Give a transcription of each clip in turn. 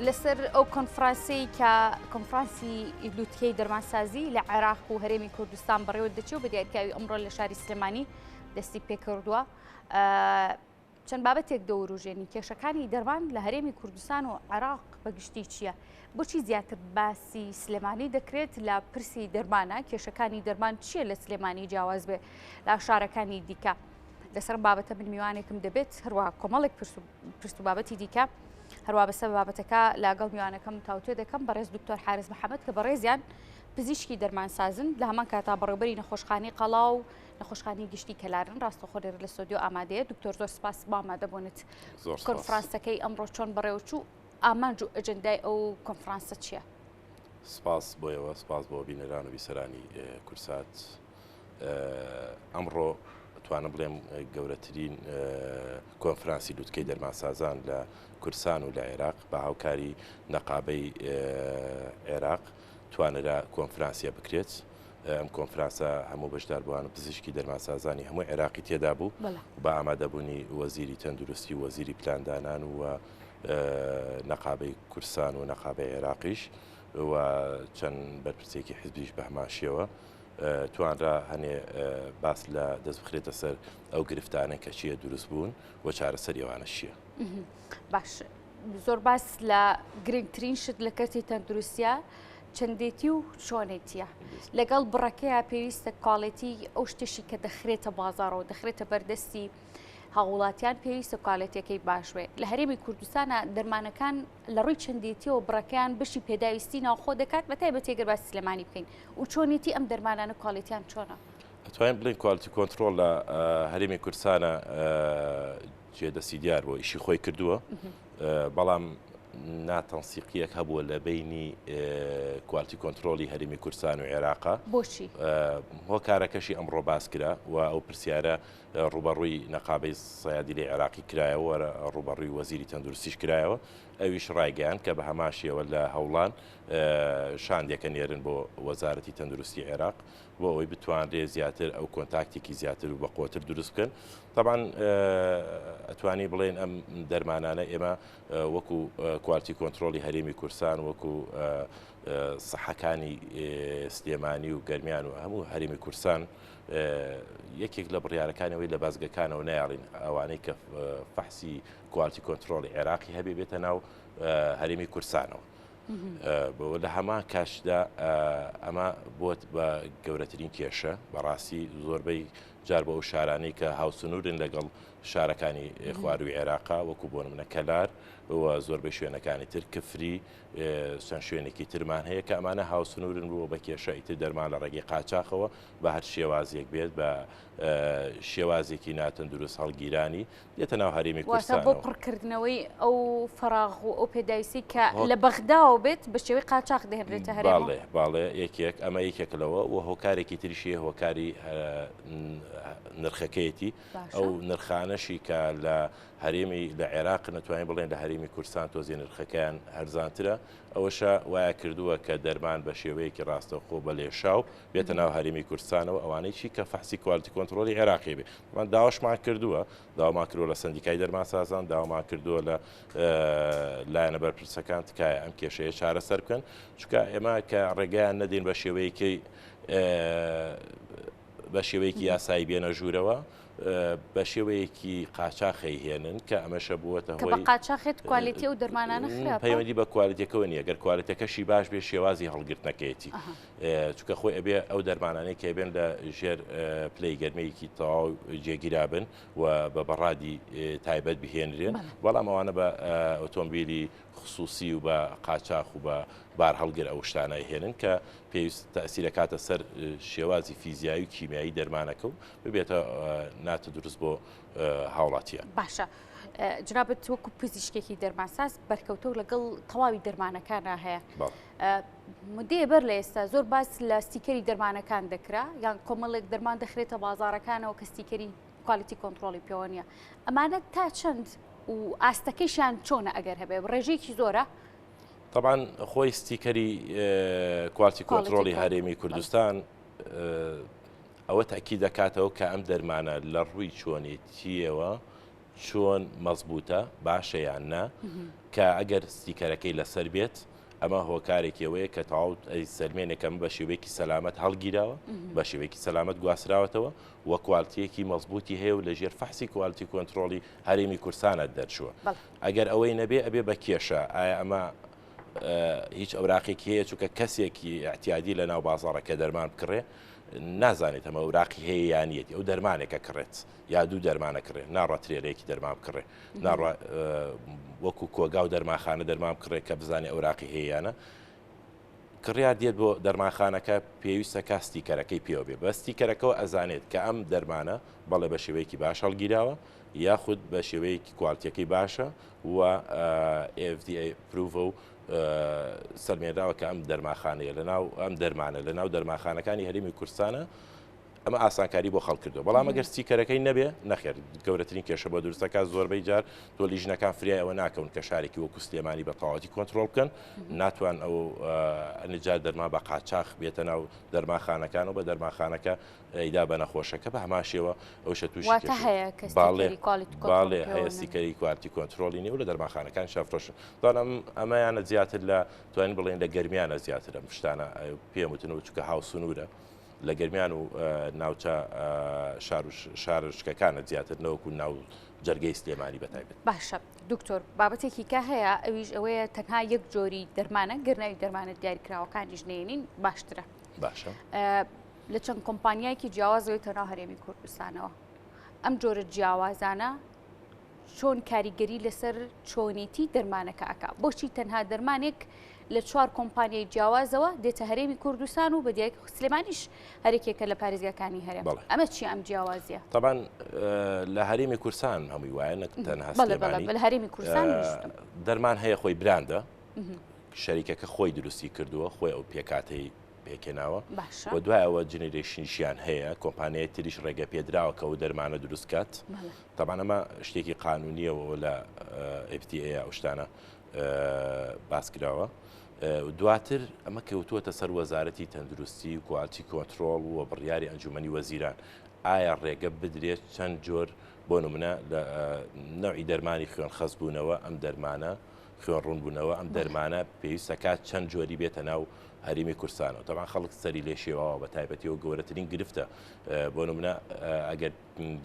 لەسەر ئەو کۆنفرانسی کە کۆنفرانسی لوتکەی دەرمانسازی لە عێراق و هەرێمی کوردستان بەڕێوە دەچێت و بە دیاریکراوی ئەمڕۆ لە شاری سلێمانی دەستی پێکردووە. چەند بابەتێک دەوروژێنی کێشەکانی دەرمان لە هەرێمی کوردستان و عێراق بەگشتی چییە؟ بۆچی زیاتر باسی سلێمانی دەکرێت لە پرسی دەرمانە؟ کێشەکانی دەرمان چییە لە سلێمانی جیاواز بێ لە شارەکانی دیکە؟ لەسەر بابەتە من میوانێکم دەبێت هەروە کۆمەڵێک پرس و بابەتی دیکە هەروە بەسەر بابەتەکە لاگەڵ میوانەکەم تاوتێ دەکەم بەڕێز دکتۆر حارس محەممەد کە بەڕێزیان پزیشکی دەرمانسازن لە هەمان کاتا بەڕێوبەری نەخۆشخانەی قەڵاو و نەخۆشخانەی گشتی کەلارن. ڕاستەخۆ لێرە لە سۆدیۆ ئامادەیە. دکتۆر زۆر سپاس بۆ ئامادەبوونت. کۆنفرانسەکەی ئەمڕۆ چۆن بەڕێوە چوو؟ ئامانج و ئەجەندای ئەو کۆنفرانسە چییە؟ سپاس بۆیەوە، سپاس بۆ بینەران و بیسەرانی کورسات. ئەمڕۆ توانم بڵێم گەورەترین کۆنفرانسی لوتکەی دەرمانسازان لە کورسان و لە عێراق بە هاوکاری نەقابەی عێراق توانرا کۆنفرانسیە بکرێت. ئەم کۆنفرانسە هەموو بەشداربووان و پزیشکی دەرمانسازانی هەموو عێراقی تێدا بوو بە ئامادەبوونی وەزیری تەندروستی و وەزیری پلاندانان و نەقابەی کورسان و نەقابەی عێراقیش و چەند بەرپرسێکی حیزبیش بە هەماشیەوە توانرا هەنێ باس لە دەست بخرێتە سەر ئەو گرفتانە کە چییە دروست بوون و چارەسەر ئێوانە چییە. باش، زۆر باس لە گرنگترین شت لە کەسی تەندروستیە چەندێتی و چۆنێتیە لەگەڵ بڕەکەیە پێویستە کاڵێتی ئەو شتێکی کە دەخرێتە بازارەوە دەخرێتە بەردەستی هاوڵاتیان پێویستە کاڵێتەکەی باشوێ. لە هەرێمی کوردستانە دەرمانەکان لە ڕووی چەندێتیەوە بڕەکەیان بەشی پێداویستی ناوخۆ دەکات بە تایبەتی ئەگەر باسی سلێمانی بکەین و چۆنێتی ئەم دەرمانانە کاڵێتیان چۆنە؟ ئەتوانین بڵین کوالیتی کۆنتڕۆڵ لە هەرێمی کوردستانە جێدەسی دیار بۆ ئیشی خۆی کردووە، بەڵام ناتەنسیقیەک هەبووە لە بینی کوالیتی کۆنتڕۆڵی هەرێمی کوردستان و عێراقا. بۆچی؟ هۆکارەکەشی ئەمڕۆ باس کرا و ئەو پرسیارە ڕوبەڕووی نەقابەی سەیادی لێ عێراقی کرایەوە، ڕوبەڕووی وەزیری تەندروستیش کرایەوە. ئەویش ڕایگەیان کە بە هەماشیەوە لە هەوڵان شاندێکە نێرن بۆ وەزارەتی تەندروستی عێراق بۆ ئەوەی بتوانرێ زیاتر ئەو کۆنتاکتێکی زیاتر و بەقوتر دروست بکەن. طبعاً ئەتوانی بڵێن ئەم دەرمانانە ئێمە وەکو کوالیتی کۆنتڕۆڵی هەرێمی کوردستان وەکو سەحەکانی سلێمانی و گەرمیان و هەموو هەرێمی کوردستان یەکێک لە بڕیارەکانەوەی لە بازگەکانەوە نەیاڵین ئەوانەی کە فەحسی کوالیتی کۆنتڕۆڵی عێراقی هەبێ بێتە ناو هەرێمی کوردستانەوە. لە هەمان کاشدا ئەمە بۆت بە گەورەترین کێشە بەڕاستی زۆربەی جار بە ئەو شارانەی کە هاوسنوورن لەگەڵ شارەکانی خواروی عێراقا وەکو بۆ نمونە کەلار و زۆربەی شوێنەکانی تر کفری چەند شوێنێکی ترمان هەیە کە ئەمانە هاوسنوورن بووە بە کێشە ئیتر دەرمان لە ڕێگەی قاچاقەوە بە هەر شێوازێک بێت بە شێوازێکی ناتەندروست هەڵگیرانی دێتە ناو هەرێمی کوردستان بۆ پڕکردنەوەی ئەو فراغ و ئەو پێداویستی کە لە بەغداوە بێت بە شێوەی قاچاق دەهێنرێتە هەرێمەوە. باڵێ یەکێک ئەمە یەکێکلەوە و هۆکارێکی تریشیە هۆکاری نرخەکەیەتی ئەو نرخانەشی کە لە هەرێمی لە عێراق نەتوانین بڵێن لە هەرێمی کوردستان تۆزی نرخەکەیان هەرزانترە ئەوەشە وایە کردووە کە دەرمان بە شێوەیەکی ڕاستەوخۆ بە لێشاو بێتە ناو هەرێمی کوردستانەوە ئەوانەی چی کە فەحسی کوالیتی کۆنتڕۆڵی عێراقی بێ. من داواشمان کردووە داوامان کردووە لە سندیکای دەرمانسازان داوامان کردووە لە لایەنە بەرپرسەکان تکایە ئەم کێشەیە چارەسەر بکەن چونکە ئێمە کە ڕێگەیان نەدەین بە شێوەیەکی یاسایی بێنە ژوورەوە بە شێوەیەکی قاچاقی هێنن کە ئەمەشە بووەتە هۆی بە قاچاقێت کوالیتی و دەرمانانە خراپە. پەیوەندی بە کوالیتیەکەوە نییە گەر کوالیتەکەشی باش بێ شێوازی هەڵگرتنەکەیەتی چونکە خۆی ئەبێ ئەو دەرمانانەی کە بێن لە ژێر پلەی گەرمەیەکی تەواو جێگیرابن و بە بەڕادی تایبەت بهێنرێن بەڵام ئەوانە بە ئۆتۆمبیلی خصوصی و بە قاچاق و بە بار هەڵگر ئەو شتانە هێنن کە پێویست تەسیرەکاتە سەر شێوازی فیزیایی و کیمیایی دەرمانەکە و ببێتە ناتە دروست بۆ هاوڵاتیان. باشە جنابەت وەکو پزیشکێکی دەرمانساز بەرکەوتە و لەگەڵ تەواوی دەرمانەکانە هەیە. مدەیە بەر لە ئێستا زۆر باس لە ستیکەری دەرمانەکان دەکرا یان کۆمەڵێک دەرمان دەخرێتە بازارەکانەوە کە ستیکەری کوالیتی کۆنتڕۆڵی پێوە نیە. ئەمانە تا چەند و ئاستەکەیشیان چۆنە ئەگەر هەبێ ڕێژەیەکی زۆرە؟ طبعاً خۆی ستیکەری کوالیتی کۆنتڕۆڵی هەرێمی کوردستان ئەوە تاکی دەکاتەوە کە ئەم دەرمانە لە ڕووی چۆنێتیەوە چۆن مەزبوطە باشە یان نا کە ئەگەر ستیکەرەکەی لەسەر بێت ئەمە هۆکارێکەوەیە کە تەواو سەرمێنێکەکەم بە شێوەیەکی سەلامەت هەڵگیراوە بە شێوەیەکی سەلامەت گواستراوەتەوە وە کوالتیەکی مەزبوطی هەیە و لەژێر فەحسی کوالتی کۆنتترۆلی هەرێمی کورسانە دەرچووە ئەگەر ئەوەی نەبێ ئەبێ بە کێشە ئایا ئەمە هیچ ئەوراقێکی هەیە چونکە کەسێکی احتیادی لە ناو بازاڕەکە دەرمان بکڕێ نازانێت ئەمە ئەوراقی هەیە یانیەتی ئەو دەرمانێکە کڕێت یا دوو دەرمانە کڕێ ناڕە ترێرەیەکی دەرمان بکڕێ ناڕە وەکو کۆگا و دەرماخانە دەرمان بکڕێت کە بزانێ ئەوراقی هەیەیانە کڕیار دێت بۆ دەرماخانەکە پێویستە کاستیکەرەکەی پێوە بێ بە ستیکەرەکەەوە ئەزانێت کە ئەم دەرمانە بەڵێ بە شێوەیەکی باش هەڵگیراوە یاخود بە شێوەیەکی کوالتیەکەی باشە و FDA پروڤە و سەرمێنراوە کە ئەم دەرماخانەیە لەناو ئەم دەرمانە لەناو دەرماخانەکانی هەرێمی کورسانە ئەمە ئاسانکاری بۆ خەڵک کردو بەڵام ئەگەر ستیکەرەکەی نەبێ نەخێر گەورەترین کێشە بۆ دروستەکە زۆربەی جار تۆ لیژنەکان فریایەوە ناکەون کە شارێکی وەکو سلێمانی بە تەواوەتی کۆنتترۆل بکەن ناتوان ئەو ئەنجار دەرما بە قاچاق بێتە ناو دەرماخانەکان و بە دەرماخانەکە ئەیدا بە نەخۆشەکە بە هەماشێوە ئەوشە تووشی باڵێ هەیە ستیکەری کوارتی کۆنتترۆلی نیە و لە دەرماخانەکان شەفرۆشن دانم ئەمەیانە زیاتر لە توانین بڵێن لە گەرمیانە زیاتر ئەم شتانە پێم وتنەوە چونکە هاوسنوورە لە گەرمیان و ناوچە شارشکەکانە زیاتر نەوەکو ناو جەرگەی سلێمانی بەتایبێت باشە دکتۆر بابەتێکی کە هەیە ئەویش ئەوەیە تەنها یەک جۆری دەرمانە گەرناوی دەرمانە دیاریکراوەکانیش نێنین باشترە باشە لە چەند کۆمپانیایکی جیاوازەوەی تەنها هەرێمی کوردستانەوە ئەم جۆرە جیاوازانە چۆن کاریگەری لەسەر چۆنێتی دەرمانەکە ئەکا بۆچی تەنها دەرمانێک لە 4 کۆمپانیای جیاوازەوە دێتە هەرێمی کوردستان و بەدیای سلێمانیش هەرێکێکە لە پارێزگاکانی هەرێم ئەمە چی ئەم جیاوازیە طبعا لە هەرێمی کورسان هەمووی وایە نەک تەنها سلێمانی لە هەرێمی کورسان دەرمان هەیە خۆی براندە شەریکەکە خۆی دروستی کردووە خۆی ئەو پێکاتەی پێکێناوە و دوایەوە جنێریشنیشیان هەیە کۆمپانیای تریش ڕێگە پێدراوە کە و دەرمانە دروستکات طبعا ئەمە شتێکی قانونیەوە لە FDA ئەو شتانە باسکراوە دواتر ئەمە کەوتووەتە سەر وەزارەتی تەندروستی و کوالتی کۆنتترۆل و بڕیاری ئەنجومەنی وەزیران ئایا ڕێگە بدرێت چەند جۆر بۆ نمونە لە نەوعی دەرمانی خوێن خەزبوونەوە ئەم دەرمانە خوێن ڕوونبوونەوە ئەم دەرمانە پێویستەکات چەند جۆری بێتە ناو هەرێمی کورسانەوە طبعا خەڵک سەری لێ شێواوە بە تایبەتیەوە گەورەترین گرفتە بۆ نمونە ئەگەر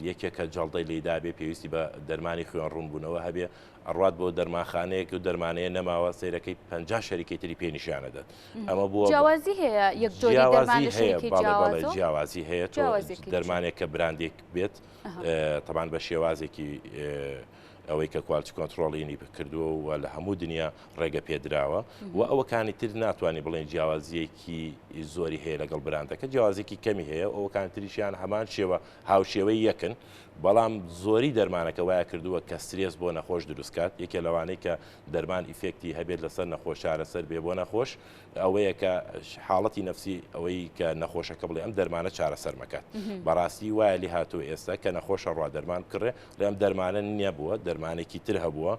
یەکێکە جەڵدەی لێدا بێ پێویستی بە دەرمانی خوێن ڕوونبوونەوە هەبێ ئەڕات بۆ دەرماخانەیەک و دەرمانەیە نەماوە سەیرەکەی 50 شەریکەی تری پێنیشانەدات ئەمە بووە جیاوازی هەیە یەک جۆری دەرمانی شەریکی جیاوازی هەیە دەرمانێک کە براندێک بێت طبعا بە شێوازێکی ئەوەی کە کوالتی کۆنتترۆڵینی کردووە و لە هەموو دنیا ڕێگە پێدراوە و ئەوەکانی تر ناتوانانی بڵێن جیاوازیەکی زۆری هەیە لەگەڵ براندەکە جیاوازێکی کەمی هەیە ئەوەکان تریشیان هەمان شێوە هاوشێوەی یەکن بەڵام زۆری دەرمانەکە وایە کردووە کە سترێس بۆ نەخۆش دروستکات یەکێ لەوانەیە کە دەرمان ئیفێکتی هەبێت لەسەر نەخۆش چارەسەر بێ بۆ نەخۆش ئەوەیە کە حاڵەتی نەفسی ئەوەی کە نەخۆشەکە بڵێ ئەم دەرمانە چارەسەر مەکات بەڕاستی وایە لی هاتوو ئێستا کە نەخۆشە ڕوا دەرمان کڕێ لە ئەم دەرمانە نییە بووە دەرمانێکی تر هەبووە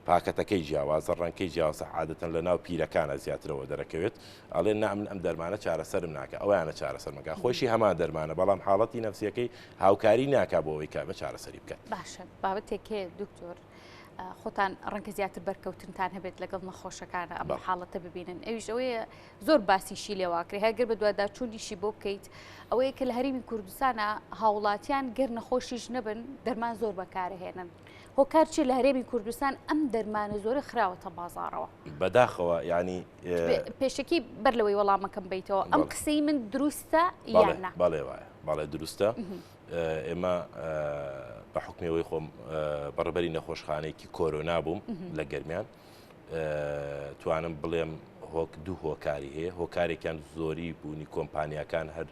پاکەتەکەی جیاوازە ڕەنکەی جیاوازە عادەتەن لە ناو پیرەکانە زیاترەوە دەرەکەوێت ئەڵێ نامن ئەم دەرمانە چارەسەرم ناکە ئەویانە چارەسەر مەکە خۆشی هەمان دەرمانە بەڵام حاڵەتی نەفسیەکەی هاوکاری ناکا بۆ ئەوەی کامە چارەسەری بکات باشە بابەتێکێ دکتۆر خۆتان ڕەنکە زیاتر بەرکەوتنتان هەبێت لەگەڵ نەخۆشەکانە ئەم حاڵەتە ببینن ئەویش ئەوەیە زۆر باسیشی لێواکرێ هەگەر بە دوواداچوونیشی بۆ بکەیت ئەوەیە کە لە هەرێمی کوردستانە هاوڵاتیان گەر نەخۆشیش نەبن دەرمان زۆر بەکارهێنن هۆکار چی لە هەرێمی کوردستان ئەم دەرمانە زۆرە خراوەتە بازاڕەوە بەداخەوە ینی پێشکی بەر لەوەی وەڵامەکەم بیتەوە ئەم قسەی من دروستە یاننا بەڵێ وایە بەڵێ دروستە ئێمە بە حکمەوەی خۆم بەڕبەری نەخۆشخانەیەکی کۆرۆنا بووم لە گەرمیان توانم بڵێم دوو هۆکاری هەیە هۆکارێکیان زۆری بوونی کۆمپانیەکان هەر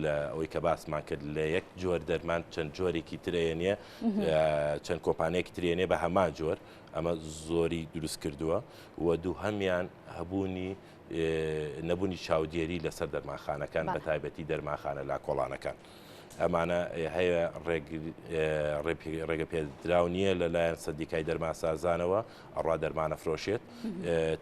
لە ئەوەی کە باسمان کرد لە یەک جۆر دەرمان چەند جۆرێکی ترێنێ چەند کۆمپانیەکی ترێنێ بە هەمان جۆر ئەمە زۆری دروست کردووە و دوو هەمیان هەبوونی نەبوونی چاودێری لەسەر دەرماخانەکان بە تایبەتی دەرماخانە لا کۆڵانەکان ئەمانە هەیە ڕێگە پێدراو نییە لەلایەن سەردیکای دەرمان سازانەوە ئەڕوا دەرمانە فرۆشێت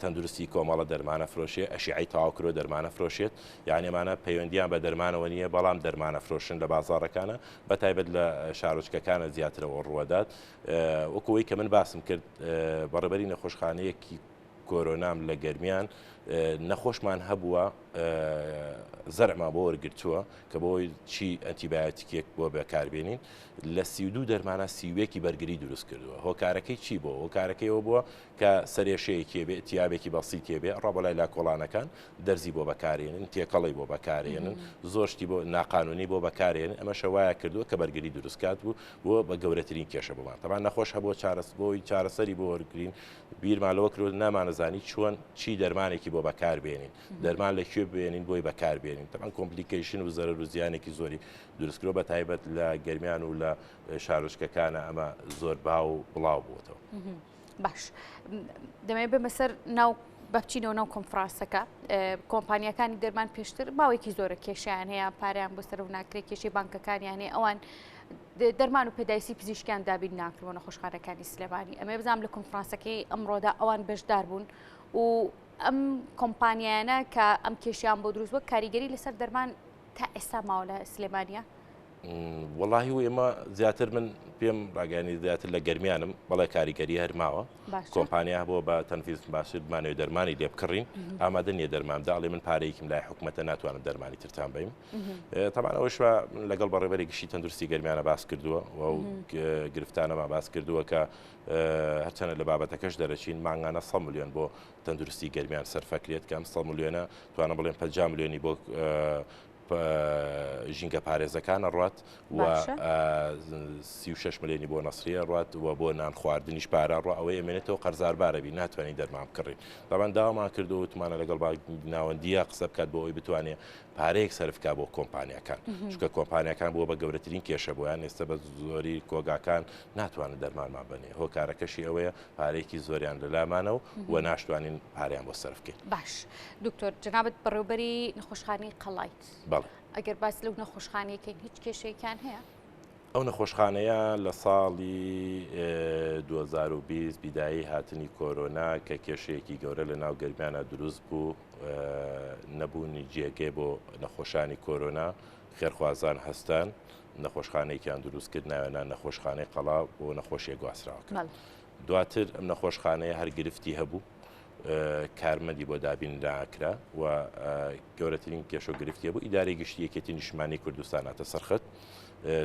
تەندروستی کۆمەڵە دەرمانە فرۆشێت ئەشیعی تاواکرۆ دەرمانە فرۆشێت یعنی ئەمانە پەیوەندیان بە دەرمانەوە نییە بەڵام دەرمانە فرۆشن لە بازاڕەکانە بەتایبەت لە شارۆچکەکانە زیاترەوە ڕوەدات وەکەوەی کە من باسم کرد بەڕێبەری نەخۆشخانەیەکی کۆرۆنام لە گەرمیان نەخۆشمان هەبووە زەرعمان بۆ وەرگرتووە کە بۆی چی ئەنتیبایۆتیکێک بۆ بەکاربێنین لە 32 دەرمانە سیوێکی بەرگری دروست کردووە هۆکارەکەی چی بۆ هۆکارەکەیەوە بووە کە سەرێشەیەکی بێ تیابێکی بەسی تێبێ ڕابڵای لا کۆڵانەکان دەرزی بۆ بەکارێنن تێکەڵی بۆ بەکارێنن زۆرشتی بۆ ناقانونی بۆ بەکارێنن ئەمە شەوایە کردووە کە بەرگری دروستکات بوو بۆ بە گەورەترین کێشە بمان تەمان نەخۆش هەبووە بۆی چارەسەری بۆ وەرگرین بیرمالەوە کرد نامانەزانی چۆن چی دەرمانێکی بۆ بەکاربێنین دەرمان لەکوێ بێنین بۆی بەکاربێنین تەمان کۆمپلیکیشن و زەرەر و زیانێکی زۆری دروستکرۆ بە تایبەت لە گەرمیان و لە شارۆچکەکانە ئەمە زۆر باو و بڵاو بووەوە. باش دەمەوێت بمە سەر ناو بەبچینەوە ناو کۆنفرانسەکە کۆمپانیەکانی دەرمان پێشتر باوێکی زۆرە کێشیان هەیە پاریان بۆ سەر و ناکرێت کێشەی بانکەکانیان هەیە ئەوان دەرمان و پێداویستی پزیشکیان دابین ناکردەوە نەخۆشخانەکانی سلێمانی ئەمێ بزانام لە کۆنفرانسەکەی ئەمڕۆدا ئەوان بەشدار بوون و ئەم کۆمپانیانە کە ئەم کێشیان بۆ دروست وە کاریگەری لەسەر دەرمان تا ئێستا ماوە لە سلێمانیە وڵی و ئێمە زیاتر من پێم ڕاگەانی زیاتر لە گەرمیانم بەڵێ کاریگەری هەرماوە کۆمپانیا بۆ بە تەنفیز باشمانەوەی دەرمانی لێ بکڕین ئامادە نیە دەرمامدا ئەڵێ من پارەیەکیم لای حکوومەتە ناتوانم دەرمانی ترتان بیم تەمانەوەش لەگەڵ بەڕێبەرێکیشی تەندروستی گەرمیانە باس کردووە و گرفتانەما باس کردووە کە هەرچەنە لە بابەتەکەش دەرەچین ماگانە 100 میلیۆن بۆ تەندروستی گەرمیان سەرفەکرێت کەم 100 میلیۆنە توانە بڵێن 50 میلیۆنی بۆ ژینگە پارێزەکانە ڕات و 36 میلیۆنی بۆ نەسریە ڕات و بۆ نان خواردنیش پارە ڕۆ ئەوەی ئەمێنێتەوە قەرزاربارەبی ناتوانین دەرمان بکڕین داوان داوامان کردو وتمانە لەگەڵ ناوەندیە قسە بکات بۆ ئەوی بتوانێت پارەیەک سەرفکا بۆ کۆمپانیەکان چونکە کۆمپانیەکان بۆ بە گەورەترین کێشە بۆیان ئێستا بە زۆری کۆگاکان ناتوانن دەرمانمان بنێ هۆکارەکەشی ئەوەیە پارەیەکی زۆریان لەلامانە و ناشتوانین پارەیان بۆ سەرفکەین. باش دکتۆر جنابەت بەڕێوەبەری نەخۆشخانەی قەڵایت ئەگەر باس لەو نەخۆشخانەیەکەین هیچ کێشەیەکیان هەیە؟ ئەو نەخۆشخانەیە لە ساڵی 2020 بیدایی هاتنی کۆرۆنا کە کێشەیەکی گەورە لە ناو گەرمیانە دروست بوو نەبوونی جێگەی بۆ نەخۆشانی کۆرۆنا خێرخوازان هەستان نەخۆشخانەیەکیان دروست کرد ناوێنان نەخۆشخانەی قەڵا بۆ نەخۆشیە گواستراوەکە دواتر ئەم نەخۆشخانەیە هەر گرفتی هەبوو کارمەندی بۆ دابین ناکرا و گەورەترین کێشە و گرفتیە بوو ئیدارەی گشتی یەکێتی نیشتمانی کوردستان هاتە سەرخەت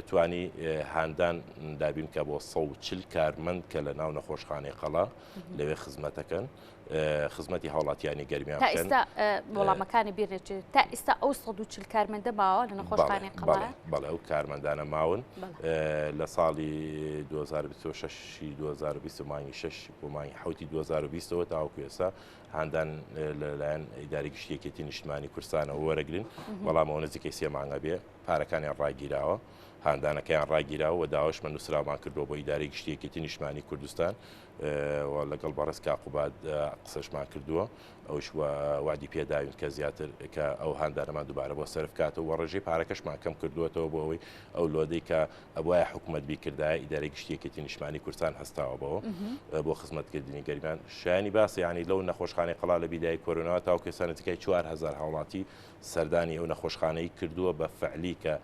توانی هاندان دابین کە بۆ 140 کارمەند کە لە ناو نەخۆشخانەی قەڵا لەوێ خزمەتەکەن خزمەتی هاوڵاتیانی گەرمیان تا ئێستا وەڵامەکانی بیرێت تا ئێستا ئەو 140 کارمەندە ماوە لە نەخۆشخانەی قەڵا بەڵێ ئەو کارمەندانە ماون لە ساڵی 2026 2020 مانگی 6 بۆ مانگی حوتی 2020ەوە تاوەکو ئێستا هاندان لەلایەن ئیداری گشتیەکێتی نیشتمانی کوردستانەوە وەرەگرن بەڵام ئەو نزیکەی 3 مانگە بێ پارەکانیان ڕاگیراوە هاندانەکەیان ڕاگیراوە و داواشمە نووسرامان کردەوە بۆ ئیداری گشتیەکێتی نیشتمانی کوردستان لەگەڵ بەڕێز کاقوباد قسەشمان کردووە ئەوش وادی پێداوین کە زیاتر کە ئەو هاندانەمان دووبارە بۆ سەرفکاتەوە و ڕێژەی پارەکەشمان کەم کردووەتەوە بۆ ئەوەی ئەو لۆدەی کە ئەوایە حکوومەت بیکردایە ئیدارەی گشتیەکێتی نیشتمانی کوردستان هەستاوە بەوە بۆ خزمەتکردنی گەرمیان شایانی باسی ینی لەو نەخۆشخانەی قەڵا لە بیدای کۆرۆناوە تاوەکو ئێستا نزیکای 4000 هاوڵاتی سەردانی ئەو نەخۆشخانەی کردووە بە فەعلی کە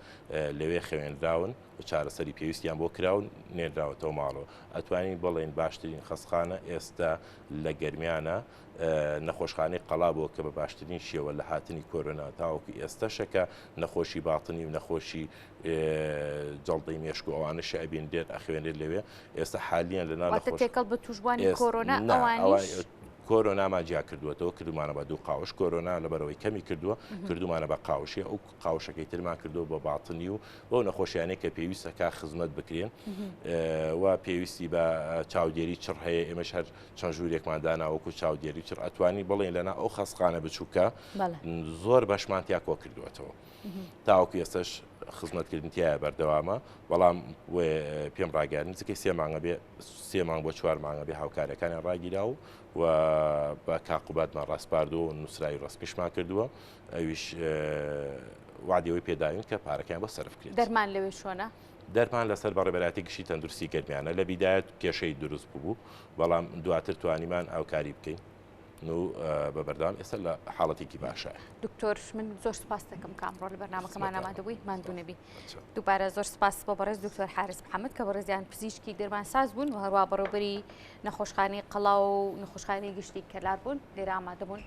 لەوێ خوێنراون و چارەسەری پێویستیان بۆ کراون نێردراوەتەوە ماڵەوە ئەتوانین بڵێن باشترین خەسخانە ئێستا لە گەرمیانە نەخۆشخانەی قەڵا بۆ کە بە باشترین شێوە لە هاتنی کۆرۆنا تاوەکو ئێستاشەکە نەخۆشی باڵتنی و نەخۆشی جەڵدەی مێشک و ئەوانە شەبین دێت ئەخوێنێت لەوێ ئێستا حالیان لە ناو تێکەڵ بە توشبوانی کۆرۆنا ئەوانیش کۆرۆنا جیا کردووەتەوە کردومانە بە 2 قاوش کۆرۆنا لەبەرەوەی کەمی کردووە کردومانە بە قاوشی ئەو قاوشەکەی ترمان کردووە بە باڵتنی و بۆ نەخۆشیانەی کە پێویستەکە خزمەت بکرێن و پێویستی بە چاودێری چڕ هەیە ئێمەش هەر چەند ژوورێکمان داناوەکو چاودێری چڕ ئەتوانی بڵێن لەنا ئەو خەسخانە بچووکە زۆر بەشمانتیا کۆ کردووەتەوە تاوەکو ئێستش خزمەتکردنیایە بەردەوامە بەڵام پێم ڕاگەاند نزیکەی 3 مانگە بێ 3 مانگ بۆ 4 مانگە بێ هاوکارەکانیان ڕاگیرا و بە کاقوباتمان ڕاستپاردووە و نووسراوی ڕاستپێشمان کردووە ئەویش وعدیەوەی پێداوین کە پارەکەیان بۆ سەرفکرێت. دەرمان لەوێ چۆنە؟ دەرمان لەسەر بەڕێبەراتی گشتی تەندروستی گەرمیانە لە بیدایەت کێشەی دروست بوو بەڵام دواتر توانیمان ئاوکاری بکەین و بە بەردەوام ئێستا لە حاڵەتێکی باشە. دکتۆر من زۆر سپاس دەکەم کە ئەمڕۆ لە بەرنامەکەمان ئامادەبووی ماندوو نەبی. دووبارە زۆر سپاس بۆ بەڕێز دکتۆر حارس محەممەد کە بەڕێزیان پزیشکی دەرمانساز بوون و هەروە بەڕێوەبەری نەخۆشخانەی قەڵاو و نەخۆشخانەی گشتی کەلار بوون لێرە ئامادەبوون